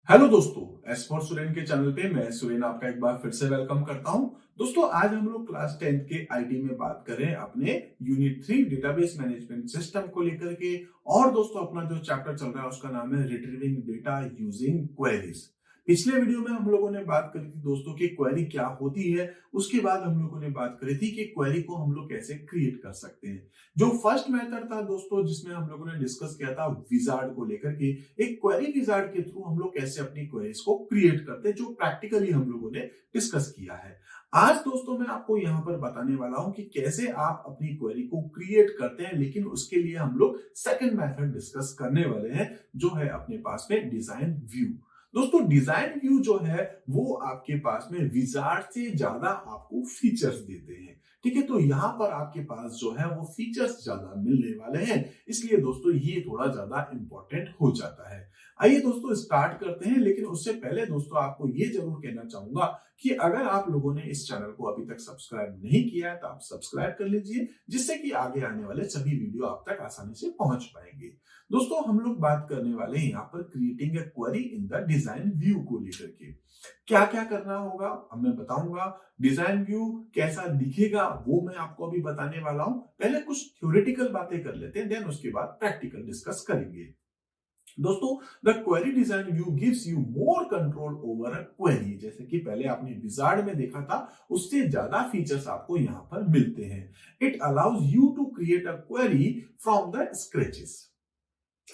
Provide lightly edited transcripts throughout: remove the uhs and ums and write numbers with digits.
Hello दोस्तों, S for Suren के channel पे मैं सुरेन आपका एक बार फिर से वेलकम करता हूं। दोस्तों आज हम लोग क्लास 10th के आईटी में बात करें अपने यूनिट 3 डेटाबेस मैनेजमेंट सिस्टम को लेकर के। और दोस्तों अपना जो चैप्टर चल रहा है उसका नाम है रिट्रीविंग डेटा यूजिंग क्वेरीज। पिछले वीडियो में हम लोगों ने बात करी थी दोस्तों कि क्वेरी क्या होती है। उसके बाद हम लोगों ने बात करी थी कि क्वेरी को हम लोग कैसे क्रिएट कर सकते हैं। जो फर्स्ट मेथड था दोस्तों जिसमें हम लोगों ने डिस्कस किया था विजार्ड को लेकर के, एक क्वेरी विजार्ड के थ्रू हम लोग कैसे अपनी क्वेरीज को क्रिएट करते हैं, जो प्रैक्टिकली हम लोगों ने डिस्कस किया है। आज दोस्तों मैं आपको यहाँ पर बताने वाला हूँ कि कैसे आप अपनी क्वेरी को क्रिएट करते हैं, लेकिन उसके लिए हम लोग सेकंड मेथड डिस्कस करने वाले हैं जो है अपने पास में डिजाइन व्यू। दोस्तों डिजाइन व्यू जो है वो आपके पास में विजार्ड से ज्यादा आपको फीचर्स देते हैं। ठीक है, तो यहाँ पर आपके पास जो है वो फीचर्स ज्यादा मिलने वाले हैं, इसलिए दोस्तों ये थोड़ा ज्यादा इंपॉर्टेंट हो जाता है। आइए दोस्तों स्टार्ट करते हैं, लेकिन उससे पहले दोस्तों आपको ये जरूर कहना चाहूंगा कि अगर आप लोगों ने इस चैनल को अभी तक सब्सक्राइब नहीं किया है तो आप सब्सक्राइब कर लीजिए, जिससे कि आगे आने वाले सभी वीडियो आप तक आसानी से पहुंच पाएंगे। दोस्तों हम लोग बात करने वाले हैं यहाँ पर creating a query in the design view को लेकर के। क्या क्या करना होगा अब मैं बताऊंगा। डिजाइन व्यू कैसा दिखेगा वो मैं आपको अभी बताने वाला हूं। पहले कुछ थ्योरेटिकल बातें कर लेते हैं, देन उसके बाद प्रैक्टिकल डिस्कस करेंगे। दोस्तों the query design view gives you more control over a query. जैसे कि पहले आपने विजार्ड में देखा था, उससे ज्यादा फीचर्स आपको यहाँ पर मिलते हैं। It allows you to create a query from the scratches.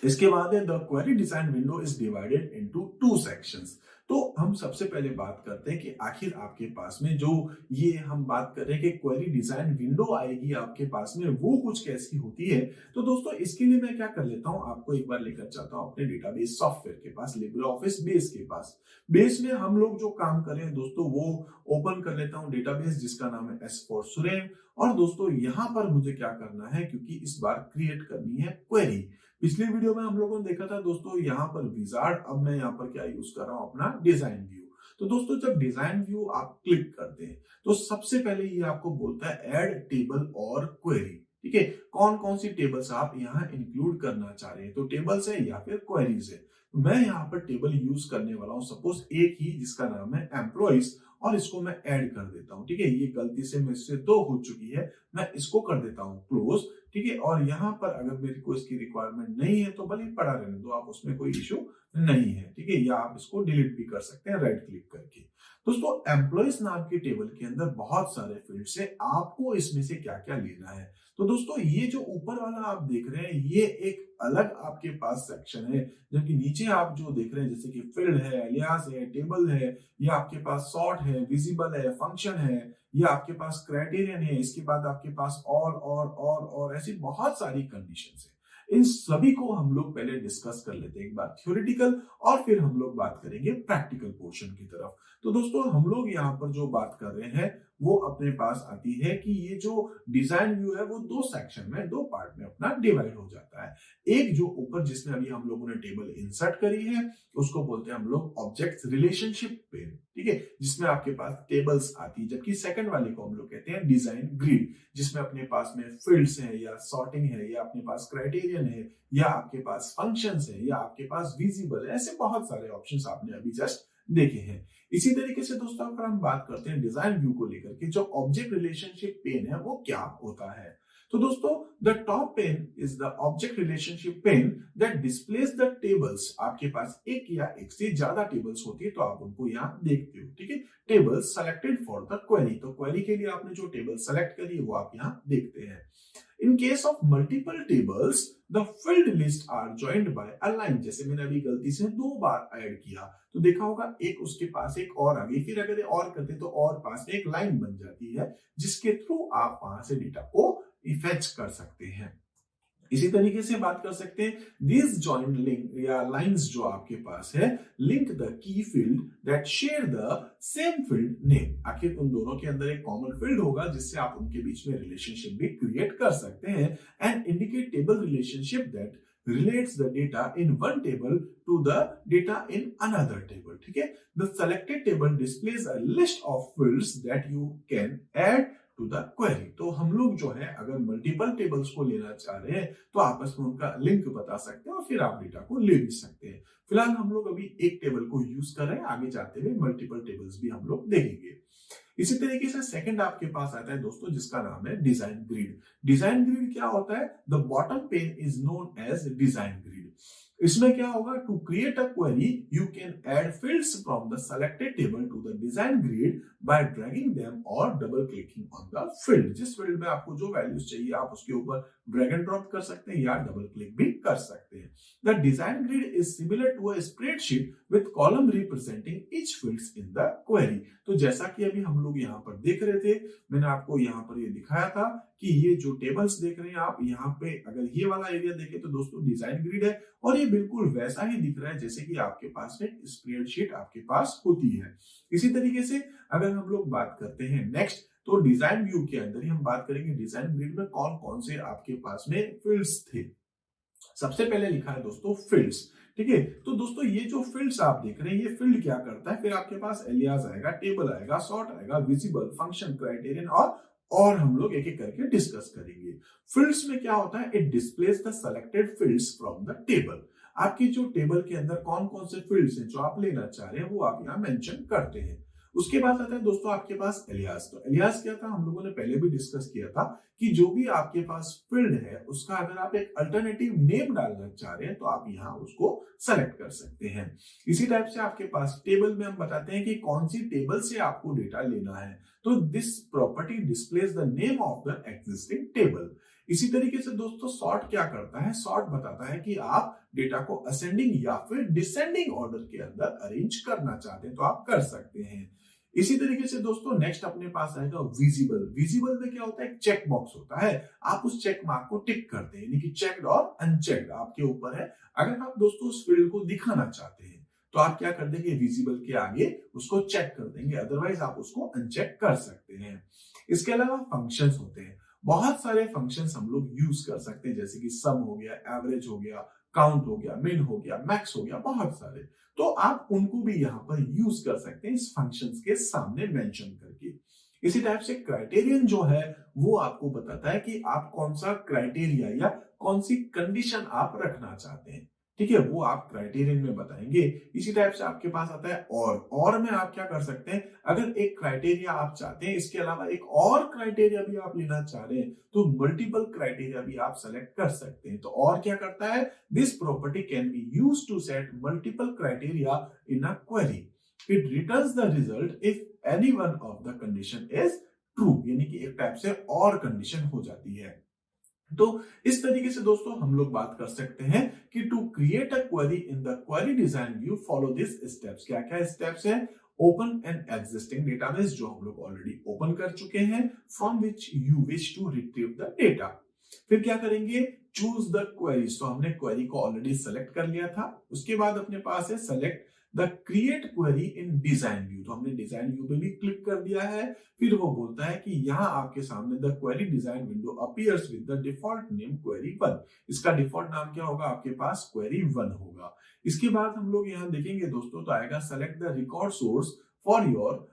इसके बाद है the query design window is divided into two sections. तो हम सबसे पहले बात करते हैं कि आखिर आपके पास में जो ये हम बात कर रहे हैं कि क्वेरी डिजाइन विंडो आएगी आपके पास में, वो कुछ कैसी होती है। तो दोस्तों इसके लिए मैं क्या कर लेता हूं, आपको एक बार लेकर चलता हूं अपने डेटाबेस सॉफ्टवेयर के पास, लिब्रे ऑफिस बेस के पास। बेस में हम लोग जो काम करें दोस्तों वो ओपन कर लेता हूं डेटाबेस जिसका नाम है एस फॉर सुरेन। और दोस्तों यहाँ पर मुझे क्या करना है, क्योंकि इस बार क्रिएट करनी है क्वेरी। पिछले वीडियो में हम लोगों ने देखा था दोस्तों यहाँ पर विजार्ड, अब मैं यहाँ पर क्या यूज कर रहा हूँ, अपना डिजाइन व्यू। तो दोस्तों जब डिजाइन व्यू आप क्लिक करते हैं तो सबसे पहले ये आपको बोलता है ऐड टेबल और क्वेरी। ठीक है, कौन कौन सी टेबल्स आप यहाँ इंक्लूड करना चाह रहे हैं, तो टेबल्स है या फिर क्वेरीज है। तो मैं यहाँ पर टेबल यूज करने वाला हूँ, सपोज एक ही जिसका नाम है एम्प्लॉइज, और इसको मैं ऐड कर देता हूँ। ठीक है, ये गलती से मुझसे दो हो चुकी है, मैं इसको कर देता हूँ क्लोज। ठीक है, और यहाँ पर अगर मेरे को इसकी रिक्वायरमेंट नहीं है तो भले पड़ा रहने दो आप, उसमें कोई इशू नहीं है। ठीक है, या आप इसको डिलीट भी कर सकते हैं राइट क्लिक करके। दोस्तों एम्प्लॉइज नाम के टेबल के अंदर बहुत सारे फील्ड है, आपको इसमें से क्या क्या लेना है। तो दोस्तों ये जो ऊपर वाला आप देख रहे हैं ये एक अलग आपके पास सेक्शन है, जबकि नीचे आप जो देख रहे हैं जैसे कि फील्ड है, एलियास है, टेबल है, या आपके पास सॉर्ट है, विजिबल है, फंक्शन है, या आपके पास क्राइटेरियन है, इसके बाद आपके पास और ऐसी बहुत सारी कंडीशंस है। इन सभी को हम लोग पहले डिस्कस कर लेते हैं एक बार थ्योरेटिकल, और फिर हम लोग बात करेंगे प्रैक्टिकल पोर्शन की तरफ। तो दोस्तों हम लोग यहाँ पर जो बात कर रहे हैं वो अपने पास आती है कि ये जो डिजाइन व्यू है वो दो सेक्शन में, दो पार्ट में अपना डिवाइड हो जाता है। एक जो ऊपर जिसमें अभी हम लोगों ने टेबल इंसर्ट करी है उसको बोलते हैं हम लोग ऑब्जेक्ट रिलेशनशिप पेन। ठीक है, जिसमें आपके पास टेबल्स आती है, जबकि सेकंड वाले को हम लोग कहते हैं डिजाइन ग्रिड, जिसमें अपने पास में फील्ड्स है, या सॉर्टिंग है, या अपने पास क्राइटेरियन है, या आपके पास फंक्शंस है, या आपके पास विजिबल है। ऐसे बहुत सारे ऑप्शंस आपने अभी जस्ट देखे हैं। इसी तरीके से दोस्तों अगर हम बात करते हैं डिजाइन व्यू को लेकर के, जो ऑब्जेक्ट रिलेशनशिप पेन है वो क्या होता है। तो दोस्तों the top pane is the object relationship pane that displays the tables. आपके पास एक या एक से ज्यादा टेबल्स होती है तो आप उनको यहाँ देखते हो। ठीक है, tables selected for the query, तो क्वेरी के लिए आपने जो टेबल सेलेक्ट करी है वो आप यहाँ देखते हैं। In case of multiple tables, the filled list are joined by a line। जैसे मैंने अभी गलती से दो बार ऐड किया तो देखा होगा एक उसके पास एक और आ गई, फिर अगर और करते तो और पास में एक लाइन बन जाती है जिसके थ्रू आप वहां से डेटा को फेच कर सकते हैं। इसी तरीके से बात कर सकते हैं दिस जॉइंट लिंक या लाइंस जो आपके पास है, link the key field that share the same field name. आखिर उन दोनों के अंदर एक कॉमन फील्ड होगा जिससे आप उनके बीच में रिलेशनशिप भी क्रिएट कर सकते हैं। And indicate table relationship that relates the data in one table to the data in another table। ठीक है, the selected table displays a list of fields that you can add to the query. तो हम लोग जो है अगर multiple tables को लेना चाह रहे हैं तो आपस में उनका लिंक बता सकते हैं और फिर आप डेटा को ले भी सकते हैं। फिलहाल हम लोग अभी एक टेबल को यूज कर रहे हैं, आगे जाते हुए मल्टीपल टेबल्स भी हम लोग देखेंगे। इसी तरीके से सेकंड आपके पास आता है दोस्तों, जिसका नाम है डिजाइन ग्रिड। डिजाइन ग्रिड क्या होता है? The bottom pane is known as design grid. इसमें क्या होगा? To create a query you can add fields from the selected table to the design grid by dragging them और double clicking on the field. जिस field में आपको जो values चाहिए आप उसके ऊपर ड्रैग एंड ड्रॉप कर सकते हैं या डबल क्लिक भी कर सकते हैं। The design grid is similar to a spreadsheet with column representing each fields in the query. तो जैसा कि अभी हम लोग यहाँ पर देख रहे थे, मैंने आपको यहाँ पर ये दिखाया था कि ये जो टेबल्स देख रहे हैं आप यहाँ पे, अगर ये वाला एरिया देखें तो दोस्तों डिजाइन ग्रिड है, और ये बिल्कुल वैसा ही दिख रहा है जैसे कि आपके पास में स्प्रेडशीट आपके पास होती है। इसी तरीके से अगर हम लोग बात करते हैं नेक्स्ट, तो डिजाइन व्यू के अंदर ही हम बात करेंगे डिजाइन ग्रिड में कौन कौन से आपके पास में फील्ड्स थे। सबसे पहले लिखा है दोस्तों फील्ड्स, ठीक है। तो दोस्तों ये जो फील्ड्स आप देख रहे हैं, ये फील्ड क्या करता है? फिर आपके पास एलियास आएगा, टेबल आएगा, सॉर्ट आएगा, विजिबल, फंक्शन, क्राइटेरियन, और हम लोग एक एक करके डिस्कस करेंगे। फील्ड्स में क्या होता है? It displace the selected fields from the table. आपकी जो टेबल के अंदर कौन कौन से फील्ड्स हैं जो आप लेना चाह रहे हैं वो आप यहाँ मेंशन करते हैं। उसके बाद आता है दोस्तों आपके पास एलियास। तो एलियास क्या था? हम लोगों ने पहले भी डिस्कस किया था कि जो भी आपके पास फील्ड है उसका अगर आप एक अल्टरनेटिव नेम डालना चाह रहे हैं तो आप यहाँ उसको सेलेक्ट कर सकते हैं। इसी टाइप से आपके पास टेबल में हम बताते हैं कि कौन सी टेबल से आपको डेटा लेना है। तो this property displace the name of the existing table. इसी तरीके से दोस्तों सॉर्ट क्या करता है? सॉर्ट बताता है कि आप डेटा को असेंडिंग या फिर डिसेंडिंग ऑर्डर के अंदर अरेंज करना चाहते हैं तो आप कर सकते हैं। इसी तरीके से दोस्तों नेक्स्ट अपने पास आएगा विजिबल। विजिबल में क्या होता है? एक चेक बॉक्स होता है, आप उस चेक मार्क को टिक करते हैं, यानी कि चेक्ड और अनचेक्ड आपके ऊपर है। अगर आप दोस्तों उस फील्ड को दिखाना चाहते हैं तो आप क्या कर देंगे? विजिबल के आगे उसको चेक कर देंगे, अदरवाइज आप उसको अनचेक कर सकते हैं। इसके अलावा फंक्शंस होते हैं, बहुत सारे फंक्शंस हम लोग यूज कर सकते हैं, जैसे कि सम हो गया, एवरेज हो गया, काउंट हो गया, मिन हो गया, मैक्स हो गया, बहुत सारे। तो आप उनको भी यहाँ पर यूज कर सकते हैं इस फंक्शंस के सामने मेंशन करके। इसी टाइप से क्राइटेरियन जो है वो आपको बताता है कि आप कौन सा क्राइटेरिया या कौन सी कंडीशन आप रखना चाहते हैं, ठीक है, वो आप क्राइटेरियन में बताएंगे। इसी टाइप से आपके पास आता है और में आप क्या कर सकते हैं? अगर एक क्राइटेरिया आप चाहते हैं, इसके अलावा एक और क्राइटेरिया भी आप लेना चाह रहे हैं तो मल्टीपल क्राइटेरिया भी आप सेलेक्ट कर सकते हैं। तो और क्या करता है? This property can be used to set multiple criteria in a query. It returns the result if any one of the condition is true, यानी कि एक टाइप से और कंडीशन हो जाती है। तो इस तरीके से दोस्तों हम लोग बात कर सकते हैं कि to create a query in the query design view follow this steps. क्या क्या स्टेप्स हैं? ओपन एन एग्जिस्टिंग डेटाबेस, जो हम लोग ऑलरेडी ओपन कर चुके हैं, from which you wish to retrieve the data. फिर क्या करेंगे? Choose the queries. तो हमने क्वेरी को ऑलरेडी सेलेक्ट कर लिया था। उसके बाद अपने पास है select the create query in design view. तो हमने डिजाइन व्यू पे भी क्लिक कर दिया है। फिर वो बोलता है कि यहाँ आपके सामने the query design window appears with the default name query 1। इसका डिफॉल्ट नाम क्या होगा? आपके पास क्वेरी 1 होगा। इसके बाद हम लोग यहाँ देखेंगे दोस्तों, तो आएगा select the record source for your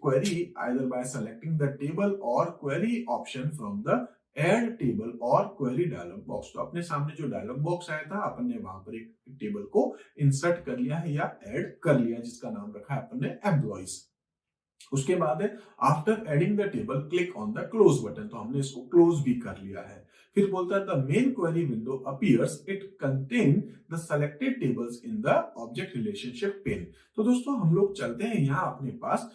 query either by selecting the table or query option from the add table और क्वेरी डायलॉग बॉक्स। तो अपने सामने जो डायलॉग बॉक्स आया था अपन ने वहां पर एक टेबल को इंसर्ट कर लिया है या ऐड कर लिया, जिसका नाम रखा है अपन ने एम्प्लॉइज। उसके बाद है after adding the table click on the close button. तो हमने इसको क्लोज भी कर लिया है। फिर बोलता है the main query window appears, it contain the selected tables in the object relationship pane. तो दोस्तों हम लोग चलते हैं यहाँ अपने पास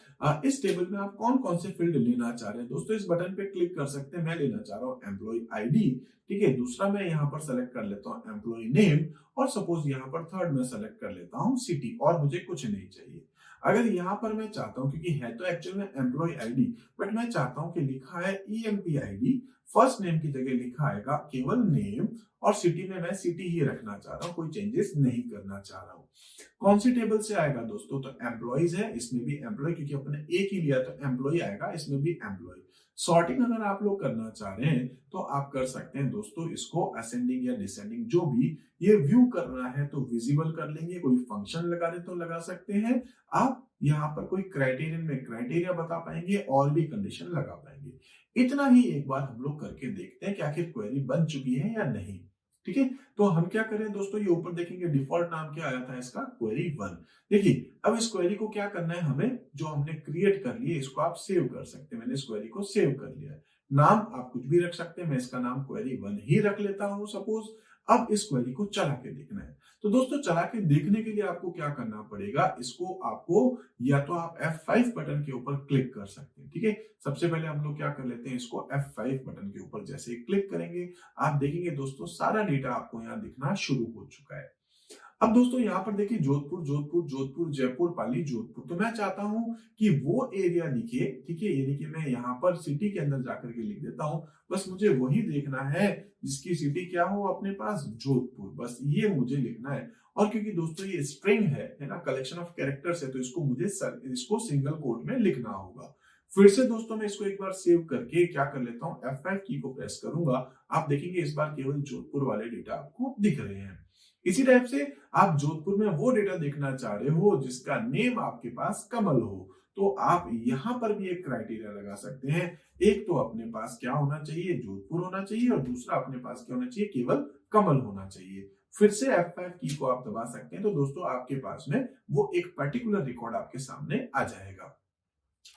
इस टेबल में आप कौन कौन से फील्ड लेना चाह रहे हैं। दोस्तों इस बटन पे क्लिक कर सकते हैं। मैं लेना चाह रहा हूँ एम्प्लॉय आईडी, ठीक है। दूसरा मैं यहाँ पर सेलेक्ट कर लेता हूँ एम्प्लॉय नेम, और सपोज यहाँ पर थर्ड में सेलेक्ट कर लेता हूँ सिटी, और मुझे कुछ नहीं चाहिए। अगर यहाँ पर मैं चाहता हूँ, क्योंकि है तो एक्चुअल में एम्प्लॉय आईडी, बट मैं चाहता हूँ कि लिखा है ईएमपी आईडी, फर्स्ट नेम की जगह लिखा आएगा केवल नेम, और सिटी में मैं सिटी ही रखना चाह रहा हूँ, कोई चेंजेस नहीं करना चाह रहा हूँ। कौन सी टेबल से आएगा दोस्तों? तो एम्प्लॉइज है, इसमें भी एम्प्लॉय, क्योंकि अपने एक ही लिया तो एम्प्लॉय आएगा, इसमें भी एम्प्लॉय। सॉर्टिंग अगर आप लोग करना चाह रहे हैं तो आप कर सकते हैं दोस्तों इसको असेंडिंग या डिसेंडिंग, जो भी ये व्यू करना है तो विजिबल कर लेंगे, कोई फंक्शन लगा रहे तो लगा सकते हैं आप। यहाँ पर कोई क्राइटेरियन में क्राइटेरिया बता पाएंगे और भी कंडीशन लगा पाएंगे। इतना ही एक बार हम लोग करके देखते हैं कि आखिर क्वेरी बन चुकी है या नहीं, ठीक है। तो हम क्या करें दोस्तों, ये ऊपर देखेंगे डिफॉल्ट नाम क्या आया था इसका, क्वेरी 1। देखिए अब इस क्वेरी को क्या करना है हमें, जो हमने क्रिएट कर लिए इसको आप सेव कर सकते हैं। मैंने इस क्वेरी को सेव कर लिया है। नाम आप कुछ भी रख सकते हैं, मैं इसका नाम क्वेरी 1 ही रख लेता हूं सपोज। अब इस क्वेरी को चला के देखना है। तो दोस्तों चला के देखने के लिए आपको क्या करना पड़ेगा, इसको आपको या तो आप F5 बटन के ऊपर क्लिक कर सकते हैं। ठीक है, सबसे पहले हम लोग क्या कर लेते हैं, इसको F5 बटन के ऊपर जैसे ही क्लिक करेंगे आप देखेंगे दोस्तों सारा डेटा आपको यहाँ दिखना शुरू हो चुका है। अब दोस्तों यहाँ पर देखिए जोधपुर जोधपुर जोधपुर जयपुर पाली जोधपुर, तो मैं चाहता हूं कि वो एरिया दिखे। ठीक है, यानी कि मैं यहाँ पर सिटी के अंदर जाकर के लिख देता हूं, बस मुझे वही देखना है जिसकी सिटी क्या हो अपने पास, जोधपुर, बस ये मुझे लिखना है। और क्योंकि दोस्तों ये स्ट्रिंग है ना, कलेक्शन ऑफ कैरेक्टर्स है, तो इसको मुझे इसको सिंगल कोट में लिखना होगा। फिर से दोस्तों मैं इसको एक बार सेव करके क्या कर लेता हूँ, F5 की को प्रेस करूंगा। आप देखेंगे इस बार केवल जोधपुर वाले डेटा आपको दिख रहे हैं। इसी टाइप से आप जोधपुर में वो डेटा देखना चाह रहे हो जिसका नेम आपके पास कमल हो, तो आप यहां पर भी एक क्राइटेरिया लगा सकते हैं। एक तो अपने पास क्या होना चाहिए, जोधपुर होना चाहिए, और दूसरा अपने पास क्या होना चाहिए, केवल कमल होना चाहिए। फिर से F5 की को आप दबा सकते हैं, तो दोस्तों आपके पास में वो एक पर्टिकुलर रिकॉर्ड आपके सामने आ जाएगा।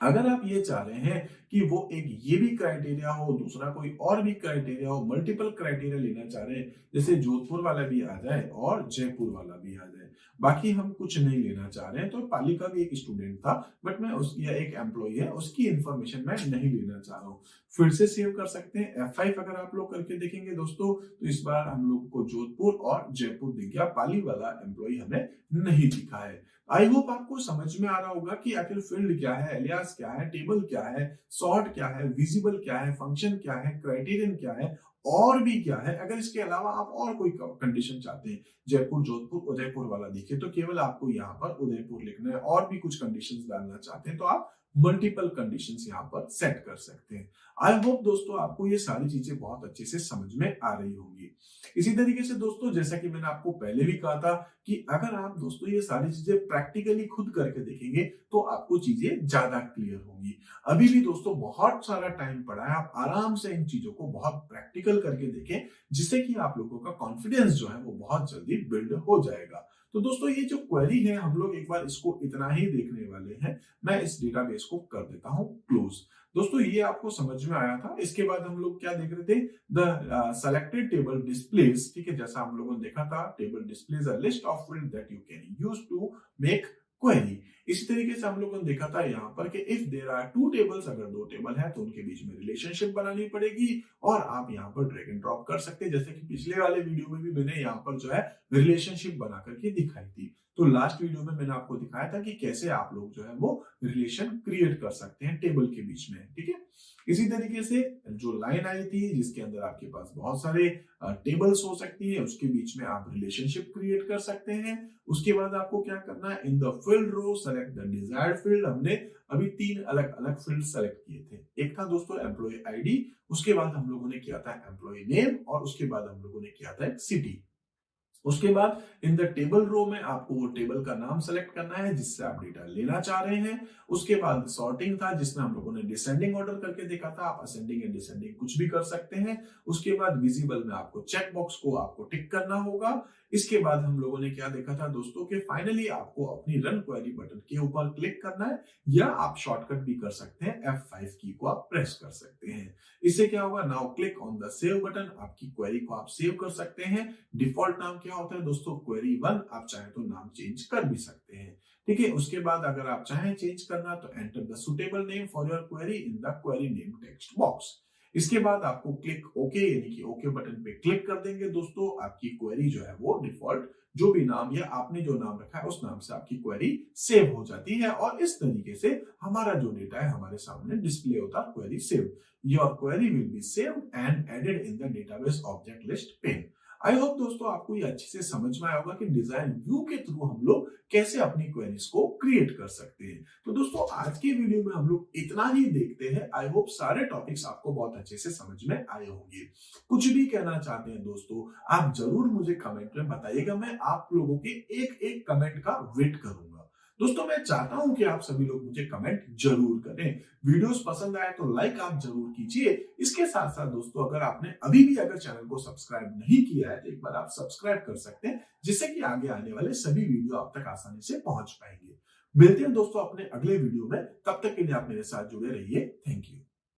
अगर आप ये चाह रहे हैं कि वो एक ये भी क्राइटेरिया हो, दूसरा कोई और भी क्राइटेरिया हो, मल्टीपल क्राइटेरिया लेना चाह रहे हैं, जैसे जोधपुर वाला भी आ जाए और जयपुर वाला भी आ जाए, बाकी हम कुछ नहीं लेना चाह रहे हैं, तो पाली का भी एक स्टूडेंट था बट मैं उसकी एक एम्प्लॉय है उसकी इंफॉर्मेशन मैं नहीं लेना चाह रहा हूँ, फिर से सेव कर सकते हैं। F5 अगर आप लोग करके देखेंगे दोस्तों, तो इस बार हम लोग को जोधपुर और जयपुर दिख गया, पाली वाला एम्प्लॉय हमें नहीं दिखा है। आई होप आपको समझ में आ रहा होगा कि आखिर फील्ड क्या है, एलियास क्या है, टेबल क्या है, सॉर्ट क्या है, विजिबल क्या है, फंक्शन क्या है, क्राइटेरियन क्या है, और भी क्या है। अगर इसके अलावा आप और कोई कंडीशन चाहते हैं, जयपुर जोधपुर उदयपुर वाला दिखे, तो केवल आपको यहाँ पर उदयपुर लिखना है। और भी कुछ कंडीशंस डालना चाहते हैं तो आप मल्टीपल कंडीशंस यहाँ पर सेट कर सकते हैं। आई होप दोस्तों आपको ये सारी चीजें बहुत अच्छे से समझ में आ रही होंगी। इसी तरीके से दोस्तों जैसा कि मैंने आपको पहले भी कहा था कि अगर आप दोस्तों ये सारी चीजें प्रैक्टिकली खुद करके देखेंगे तो आपको चीजें ज्यादा क्लियर होंगी। अभी भी दोस्तों बहुत सारा टाइम पड़ा है, आप आराम से इन चीजों को बहुत प्रैक्टिकल करके देखें, जिससे कि आप लोगों का कॉन्फिडेंस जो है वो बहुत जल्दी बिल्ड हो जाएगा। तो दोस्तों ये जो क्वेरी है हम लोग एक बार इसको इतना ही देखने वाले हैं। मैं इस डेटाबेस को कर देता हूं क्लोज। दोस्तों ये आपको समझ में आया था। इसके बाद हम लोग क्या देख रहे थे, द सेलेक्टेड टेबल डिस्प्लेस। ठीक है, जैसा हम लोगों ने देखा था, table displays a list of field that you can use to make query. इसी तरीके से हम लोगों ने देखा था यहाँ पर कि if there are two tables, अगर दो टेबल है तो उनके बीच में रिलेशनशिप बनानी पड़ेगी और आप यहाँ पर ड्रैग एंड ड्रॉप कर सकते हैं, जैसे कि पिछले वाले वीडियो में भी मैंने यहाँ पर जो है रिलेशनशिप बना करके दिखाई थी। तो लास्ट वीडियो में मैंने आपको दिखाया था कि कैसे आप लोग जो है वो रिलेशन क्रिएट कर सकते हैं टेबल के बीच में। ठीक है, इसी तरीके से जो लाइन आई थी जिसके अंदर आपके पास बहुत सारे टेबल्स हो सकती है, उसके बीच में आप रिलेशनशिप क्रिएट कर सकते हैं। उसके बाद आपको क्या करना है, in the field row select the desired field. हमने अभी 3 अलग अलग फील्ड सेलेक्ट किए थे। एक था दोस्तों एम्प्लॉय आईडी, उसके बाद हम लोगों ने किया था एम्प्लॉय नेम, और उसके बाद हम लोगों ने किया था एक सिटी। उसके बाद इन द टेबल रो में आपको वो टेबल का नाम सेलेक्ट करना है जिससे आप डेटा लेना चाह रहे हैं। उसके बाद सॉर्टिंग था जिसमें हम लोगों ने डिसेंडिंग ऑर्डर करके देखा था, आप असेंडिंग एंड डिसेंडिंग कुछ भी कर सकते हैं। उसके बाद विजिबल में आपको चेक बॉक्स को आपको टिक करना होगा। इसके बाद हम लोगों ने क्या देखा था दोस्तों कि फाइनली आपको अपनी रन क्वेरी बटन के ऊपर क्लिक करना है, या आप शॉर्टकट भी कर सकते हैं, F5 की को आप प्रेस कर सकते हैं। इससे क्या होगा, now click on the save button, आपकी क्वेरी को आप सेव कर सकते हैं। डिफॉल्ट नाम क्या होता है दोस्तों, क्वेरी 1। आप चाहे तो नाम चेंज कर भी सकते हैं। ठीक है, उसके बाद अगर आप चाहें चेंज करना तो enter the suitable name for your query in the query name text box. इसके बाद आपको क्लिक ओके यानी कि ओके बटन पे क्लिक कर देंगे दोस्तों, आपकी क्वेरी जो है वो डिफॉल्ट जो भी नाम या आपने जो नाम रखा है उस नाम से आपकी क्वेरी सेव हो जाती है, और इस तरीके से हमारा जो डेटा है हमारे सामने डिस्प्ले होता है, query save. Your query will be saved and added in the database object list pane. I hope दोस्तों आपको ये अच्छे से समझ में आया होगा कि डिजाइन व्यू के थ्रू हम लोग कैसे अपनी क्वेरीज को क्रिएट कर सकते हैं। तो दोस्तों आज के वीडियो में हम लोग इतना ही देखते हैं। आई होप सारे टॉपिक्स आपको बहुत अच्छे से समझ में आए होंगे। कुछ भी कहना चाहते हैं दोस्तों, आप जरूर मुझे कमेंट में बताइएगा, मैं आप लोगों के एक एक कमेंट का वेट करूंगा। दोस्तों मैं चाहता हूं कि आप सभी लोग मुझे कमेंट जरूर करें। वीडियोस पसंद आए तो लाइक आप जरूर कीजिए। इसके साथ साथ दोस्तों अगर आपने अभी भी अगर चैनल को सब्सक्राइब नहीं किया है तो एक बार आप सब्सक्राइब कर सकते हैं, जिससे कि आगे आने वाले सभी वीडियो आप तक आसानी से पहुंच पाएंगे। मिलते हैं दोस्तों अपने अगले वीडियो में, तब तक के लिए आप मेरे साथ जुड़े रहिए। Thank you.